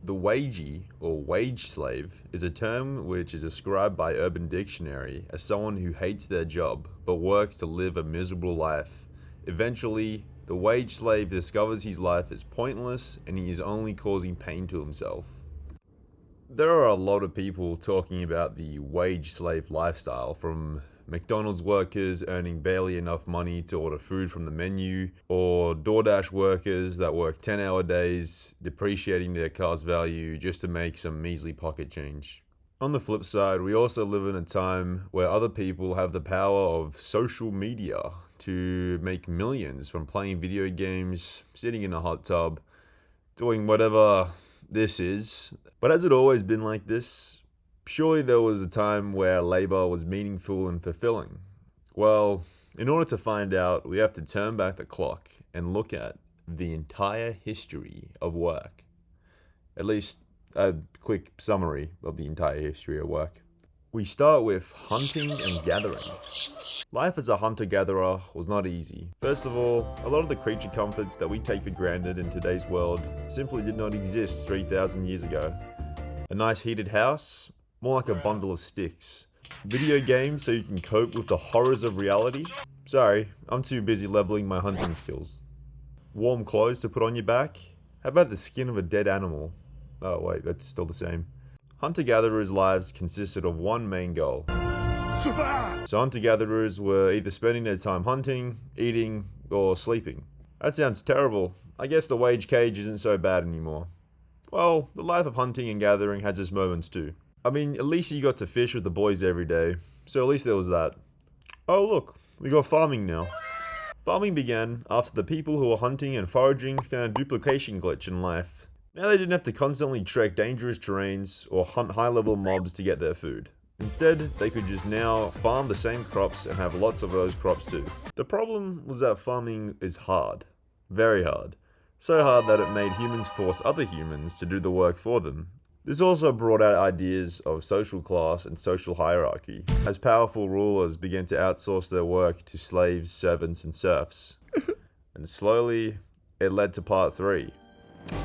The wagee, or wage slave, is a term which is described by Urban Dictionary as someone who hates their job but works to live a miserable life. Eventually, the wage slave discovers his life is pointless and he is only causing pain to himself. There are a lot of people talking about the wage slave lifestyle, from McDonald's workers earning barely enough money to order food from the menu, or DoorDash workers that work 10-hour days, depreciating their car's value just to make some measly pocket change. On the flip side, we also live in a time where other people have the power of social media to make millions from playing video games, sitting in a hot tub, doing whatever this is. But has it always been like this? Surely there was a time where labor was meaningful and fulfilling. Well, in order to find out, we have to turn back the clock and look at the entire history of work. At least a quick summary of the entire history of work. We start with hunting and gathering. Life as a hunter-gatherer was not easy. First of all, a lot of the creature comforts that we take for granted in today's world simply did not exist 3,000 years ago. A nice heated house? More like a bundle of sticks. Video games so you can cope with the horrors of reality? Sorry, I'm too busy leveling my hunting skills. Warm clothes to put on your back? How about the skin of a dead animal? Oh wait, that's still the same. Hunter-gatherers' lives consisted of one main goal. So hunter-gatherers were either spending their time hunting, eating, or sleeping. That sounds terrible. I guess the wage cage isn't so bad anymore. Well, the life of hunting and gathering has its moments too. I mean, at least you got to fish with the boys every day, so at least there was that. Oh look, we got farming now. Farming began after the people who were hunting and foraging found a duplication glitch in life. Now they didn't have to constantly trek dangerous terrains or hunt high-level mobs to get their food. Instead, they could just now farm the same crops and have lots of those crops too. The problem was that farming is hard. Very hard. So hard that it made humans force other humans to do the work for them. This also brought out ideas of social class and social hierarchy, as powerful rulers began to outsource their work to slaves, servants, and serfs. And slowly, it led to part 3,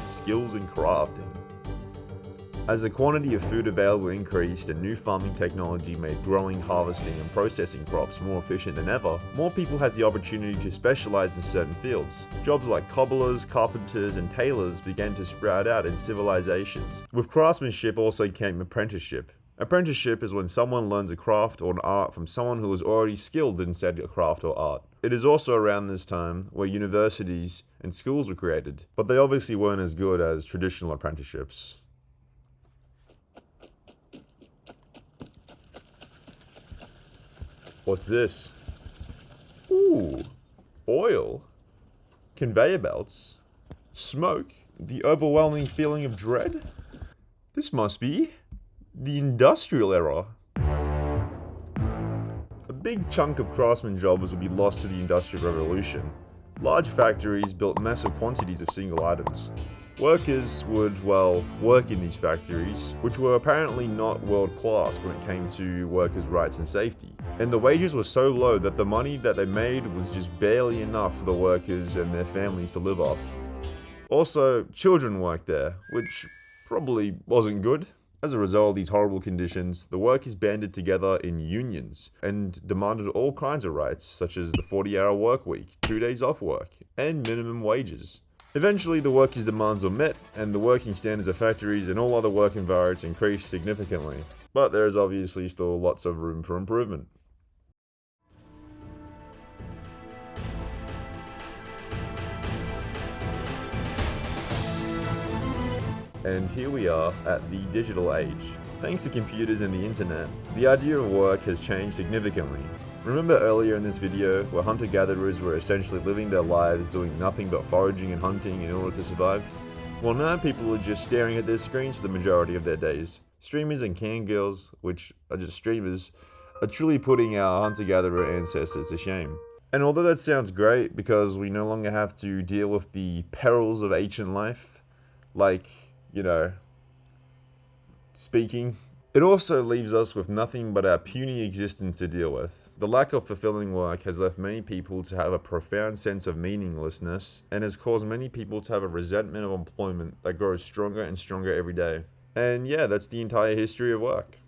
skills in crafting. As the quantity of food available increased and new farming technology made growing, harvesting, and processing crops more efficient than ever, more people had the opportunity to specialize in certain fields. Jobs like cobblers, carpenters, and tailors began to sprout out in civilizations. With craftsmanship also came apprenticeship. Apprenticeship is when someone learns a craft or an art from someone who is already skilled in said craft or art. It is also around this time where universities and schools were created, but they obviously weren't as good as traditional apprenticeships. What's this? Ooh, oil, conveyor belts, smoke, the overwhelming feeling of dread? This must be the industrial era. A big chunk of craftsman jobs would be lost to the Industrial Revolution. Large factories built massive quantities of single items. Workers would, well, work in these factories, which were apparently not world class when it came to workers' rights and safety. And the wages were so low that the money that they made was just barely enough for the workers and their families to live off. Also, children worked there, which probably wasn't good. As a result of these horrible conditions, the workers banded together in unions and demanded all kinds of rights, such as the 40-hour work week, 2 days off work, and minimum wages. Eventually, the workers' demands were met, and the working standards of factories and all other work environments increased significantly. But there is obviously still lots of room for improvement. And here we are at the digital age. Thanks to computers and the internet, the idea of work has changed significantly. Remember earlier in this video where hunter-gatherers were essentially living their lives doing nothing but foraging and hunting in order to survive? Well, now people are just staring at their screens for the majority of their days. Streamers and cam girls, which are just streamers, are truly putting our hunter-gatherer ancestors to shame. And although that sounds great because we no longer have to deal with the perils of ancient life, like, speaking, it also leaves us with nothing but our puny existence to deal with. The lack of fulfilling work has left many people to have a profound sense of meaninglessness and has caused many people to have a resentment of employment that grows stronger and stronger every day. And yeah, that's the entire history of work.